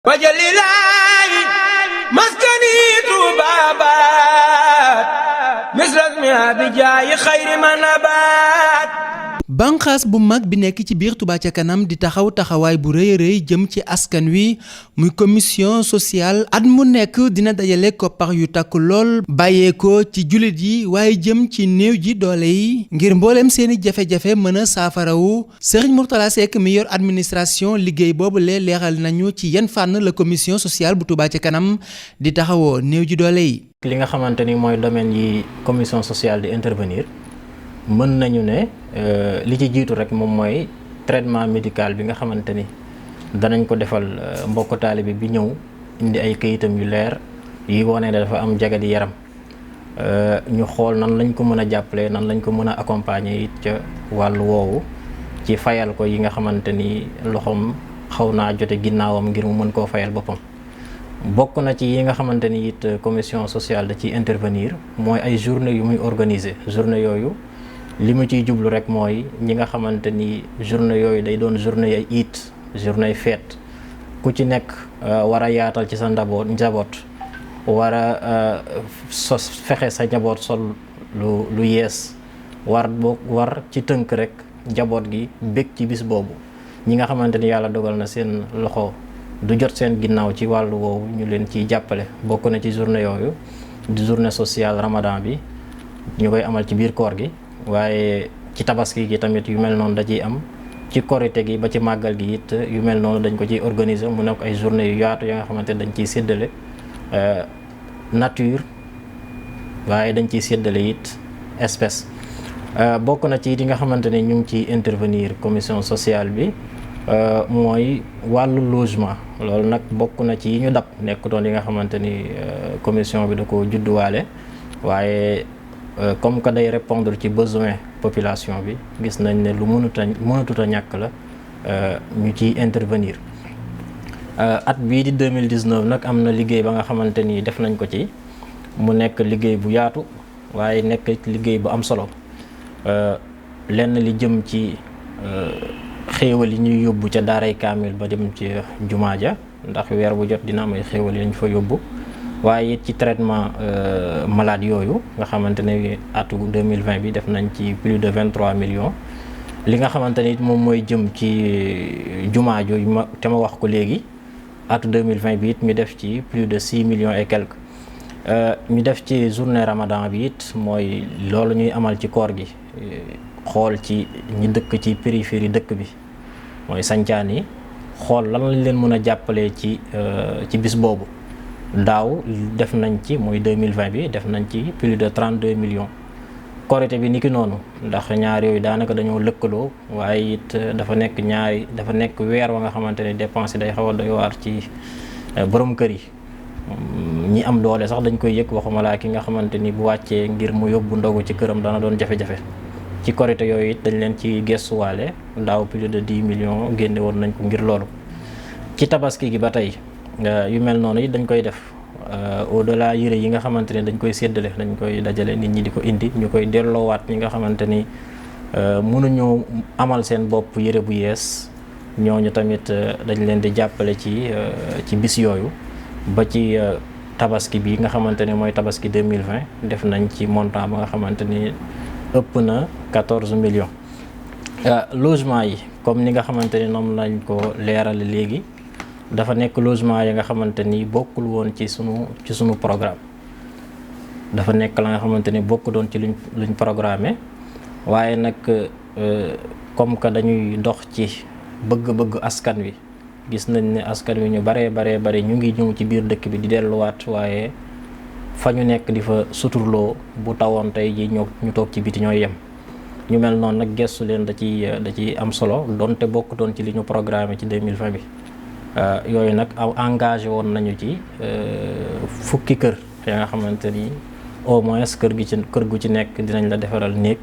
wajalilaayi maskani tuubaabaat misras mi abijaayi xayri manabaat. banqaas bu mag bi nekk ci biir Touba ca kanam di taxawaay bu rëy a rëy jëm ci askan wi muy commission sociale at mu nekk dina dajale koppar yu takk lool bàyyeekoo ci jullit yi waaye jëm ci néew ji doole yi ngir mbooleem seeni jafe-jafe mën a saafarawu. Serigne Mourtala Seck mi yor administration liggéey boobu lee leeral nañu ci yan fànn la commission sociale bu Touba ca kanam di taxawoo néew ji doole yi. li nga xamante ni mooy domaine yi commission sociale di intervenir mën nañu ne li ci jiitu rek moom mooy traitement médical bi nga xamante ni danañ ko defal mbokk taalibe bi ñëw indi ay kayitam yu leer yi wane ne dafa am jagadi yaram ñu xool nan lañ ko mën a jàppale nan lañ ko mën a accompagner it ca wàllu woowu ci fayal ko yi nga xamante ni loxoom xaw naa jote ginnaawam ngir mu mën koo fayal boppam. bokk na ci yi nga xamante ni it commission sociale da ciy intervenir mooy ay journée yu muy organiser journée yooyu li mu ciy jublu rek mooy ñi nga xamante ni journée yooyu day doon journée ay it journée fête ku ci nekk war a yaatal ci sa njaboot war a fexe sa njaboot sol lu yees war ci tënk rek njaboot gi bég ci bis boobu ñi nga xamante ni yàlla dogal na seen loxo du jot seen ginnaaw ci wàllu woowu ñu leen ciy jàppale. bokk na ci journée yooyu di journée sociale ramadan bi ñu koy amal ci biir koor gi waaye ci tabaski gi tamit yu mel noonu da ciy am ci korite gi ba ci màggal gi it yu mel noonu dañ ko ciy organiser mu nekk ay journée yu yaatu ya nga xamante dañ ciy séddale nature waaye dañ ciy séddale it espèce. bokk na ci yi nga xamante ne ñu ngi ciy intervenir commission sociale bi mooy wàllu logement loolu nag bokk na ci yi ñu dab nekk doon yi nga xamante ni commission bi da ko judduwaale waaye comme que day répondre ci besoin population bi gis nañ ne lu mënatut a ñàkk la ñu ciy intervenir. at bii di 2019 nag am na liggéey ba nga xamante ni def nañ ko ci mu nekk liggéey bu yaatu waaye nekk liggéey bu am solo lenn li jëm ci xéewal yi ñuy yóbbu ca daaray kaamil ba dem ci jumaa ja ndax weer bu jot dina am ay xéewal yi ñu fa yóbbu waaye it ci traitement malade yooyu nga xamante ne atu 2020 bi def nañ ci plus de 23 millions. li nga xamante ni it moom mooy jëm ci jumaa jooju te ma wax ko léegi atu 2020 bi it ñu def ci plus de 6 millions et quelques. ñu def ci journée ramadan bi it mooy loolu ñuy amal ci koor gi xool ci ñi dëkk ci périphérie dëkk bi mooy sancaan yi xool lan lañ leen mën a jàppalee ci bis boobu. daaw def nañ ci mooy 2020 bi def nañ ci plus de 32 millions. korité bi niki noonu ndax ñaar yooyu daanaka dañoo lëkkaloo waaye it dafa nekk weer wa nga xamante ne dépense day xaw a doy waar ci borom kër yi. ñi am doole sax dañ koy yëg waxuma laa ki nga xamante ni bu wàccee ngir mu yóbbu ndogu ci këram dana doon jafe-jafe. ci korité yooyu it dañ leen ci gestuwaale daaw plus de 10 millions génne woon nañ ko ngir loolu. ci tabaski gi ba tey yu mel noonu it dañ koy def au delà yére yi nga xamante ne dañ koy séddale dañ koy dajale nit ñi di ko indi ñu koy delloowaat ñi nga xamante ni mënuñoo amal seen bopp yére bu yees ñooñu tamit dañ leen di jàppale ci bis yooyu. ba ci tabaski bi nga xamante ne mooy tabaski 2020 def nañ ci montant ba nga xamante ni ëpp na 14 millions. logement yi comme ni nga xamante ni noonu lañ ko leerale léegi dafa nekk logement yi nga xamante ni bokkul woon ci sunu programme dafa nekk la nga xamante ni bokku doon ci luñ programmé waaye nag comme que dañuy dox ci bëgg-bëgg askan wi. gis nañ ne askan wi ñu bare ñu ngi ñëw ci biir dëkk bi di delluwaat waaye fa ñu nekk di fa suturloo bu tawoon tey ji ñu toog ci biti ñooy yem. ñu mel noonu nag gestu leen da ci am solo donte bokk doon ci li ñu programmé ci 2020 bi. yooyu nag engagé woon nañu ci fukki kër ya nga xamante ni au moins kër gu ci nekk dinañ la defaral néeg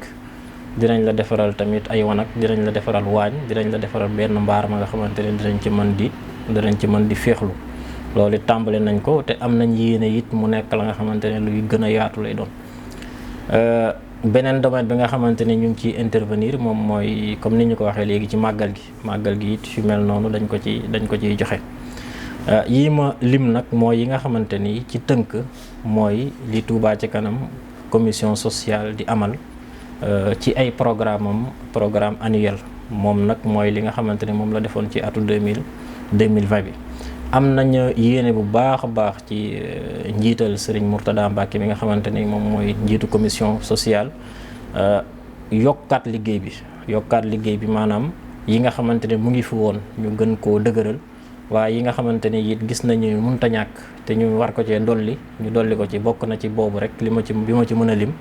dinañ la defaral tamit ay wanag dinañ la defaral waañ dinañ la defaral benn mbaar ma nga xamante ne dinañ ci mën di féexlu loolu it tàmbale nañ ko te am nañ yéene it mu nekk la nga xamante ne luy gën a yaatu lay doon. beneen domaine bi nga xamante ne ñu ngi ciy intervenir moom mooy comme ni ñu ko waxee léegi ci màggal gi it yu mel noonu dañ ko ciy joxe. yii ma lim nag mooy yi nga xamante ni ci tënk mooy li Touba ca kanam commission sociale di amal ci ay programme annuel moom nag mooy li nga xamante ni moom la defoon ci atu 2020 bi. am nañ yéene bu baax a baax ci njiital Serigne Mourtada Mbacke mi nga xamante ni moom mooy njiitu commission sociale yokkaat liggéey bi maanaam yi nga xamante ne mu ngi fi woon ñu gën koo dëgëral waaye yi nga xamante ni it gis nañu mënta ñàkk te ñu war ko cee dolli ñu dolli ko ci. bokk na ci boobu rek bi ma ci mën a lim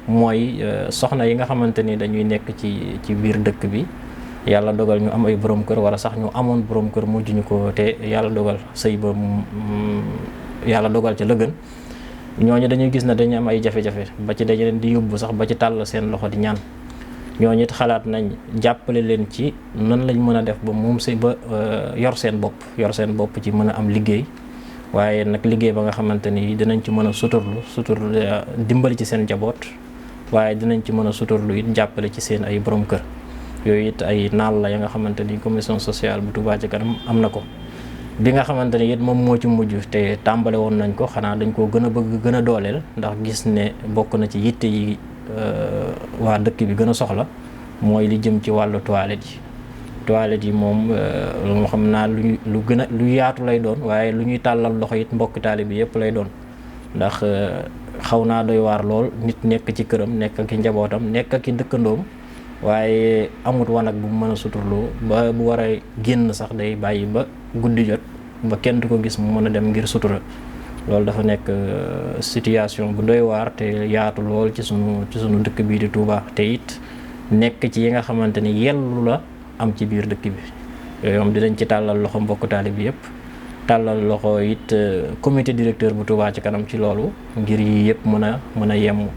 mooy soxna yi nga xamante ni dañuy nekk ci biir dëkk bi yàlla dogal ñu am ay borom kër wala sax ñu amoon borom kër mujj ñu ko te yàlla dogal sëy ba yàlla dogal ca la gën ñooñu dañuy gis ne dañu am ay jafe-jafe ba ci dañu leen di yóbbu sax ba ci tàll seen loxo di ñaan ñooñu it xalaat nañ jàppale leen ci nan lañ mën a def ba moom sëy ba yor seen bopp ci mën a am liggéey waaye nag liggéey ba nga xamante ni dinañ ci mën a suturlu dimbali ci seen jaboot waaye dinañ ci mën a suturlu it jàppale ci seen ay borom kër. yooyu it ay naal la ya nga xamante ni commission sociale bu Touba ca kanam am na ko bi nga xamante ni it moom moo ci mujj te tàmbale woon nañ ko xanaa dañ koo gën a bëgg gën a dooleel ndax gis ne bokk na ci yitte yi waa dëkk bi gën a soxla mooy li jëm ci wàllu toilette yi moom moo xam naa lu yaatu lay doon waaye lu ñuy tàllal loxo it mbokk taali bi yëpp lay doon ndax xaw naa doy waar lool nit nekk ci këram nekk ak njabootam nekk ak dëkkandoom waaye amut wanag bu mën a suturloo ba bu war a génn sax day bàyyi ba guddi jot ba kenn du ko gis mu mën a dem ngir sutura loolu dafa nekk situation bu doy waar te yaatu lool ci sunu dëkk bii di Touba te it nekk ci yi nga xamante ni yellu la am ci biir dëkk bi yooyu moom dinañ ci tàllal loxo mbokk taalibe bi yëpp tàllal loxo it comité directeur bu Touba ci kanam ci loolu ngir yi yëpp mën a yemm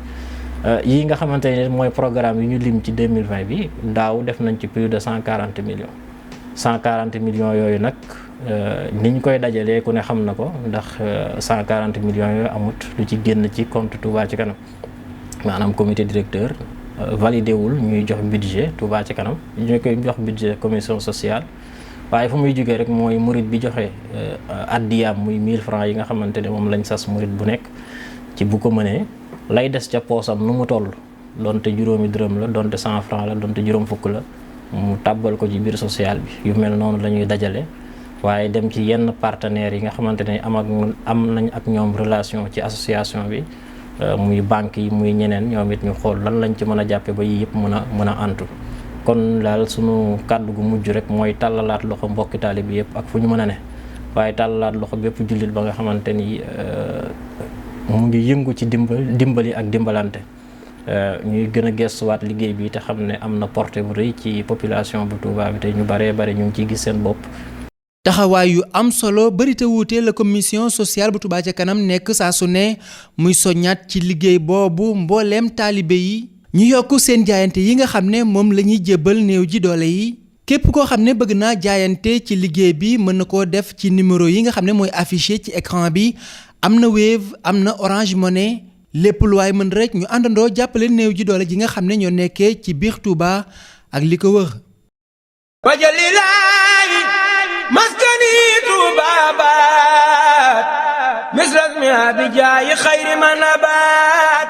yii nga xamante ne mooy programme yi ñu lim ci 2020 bi daaw def nañ ci plus de 140 millions yooyu nag ni ñu koy dajalee ku ne xam na ko ndax 140 millions yooyu amut lu ci génn ci compte Touba ci kanam maanaam comité directeur validé wul ñuy jox budget Touba ci kanam ñu koy jox budget commission sociale waaye fu muy jógee rek mooy murit bi joxe addiyaam muy 1000 francs yi nga xamante ne moom lañ sas murit bu nekk ci bu ko mënee lay des ca poosam nu mu toll donte juróomi dërëm la donte 100 francs la donte juróom fukk la mu tàbbal ko ci biir social bi yu mel noonu la ñuy dajale waaye dem ci yenn partenaires yi nga xamante ne am nañ ak ñoom relation ci association bi muy banque yi muy ñeneen ñoom it ñu xool lan lañ ci mën a jàppe ba yii yëpp mën a antu kon daal sunu kàddu gu mujj rek mooy tàllalaat loxo mbokki taalibe bi yëpp ak fu ñu mën a ne waaye tàllalaat loxo bépp jullit ba nga xamante ni mu ngi yëngu ci dimbali ak dimbalante ñuy gën a gestuwaat liggéey bi te xam ne am na portée bu rëy ci population bu Touba bi te ñu baree bari ñu ngi ciy gis seen bopp. taxawaay yu am solo bari te wuute la commission sociale bu Touba ca kanam nekk saa su ne muy soññaat ci liggéey boobu mbooleem taalibe yi ñu yokk seen jaayante yi nga xam ne moom la ñuy jébbal néew ji doole yi. képp koo xam ne bëgg naa jaayante ci liggéey bi mën na koo def ci numéro yi nga xam ne mooy affiché ci écran bi. am na Wave am na Orange Money lépp lu waay mën rek ñu àndandoo jàppale néew ji doole ji nga xam ne ñoo nekkee ci biir Touba ak li ko wër. wajalilaayi maskani Touba baat misras mi abijaayi xayri man abaat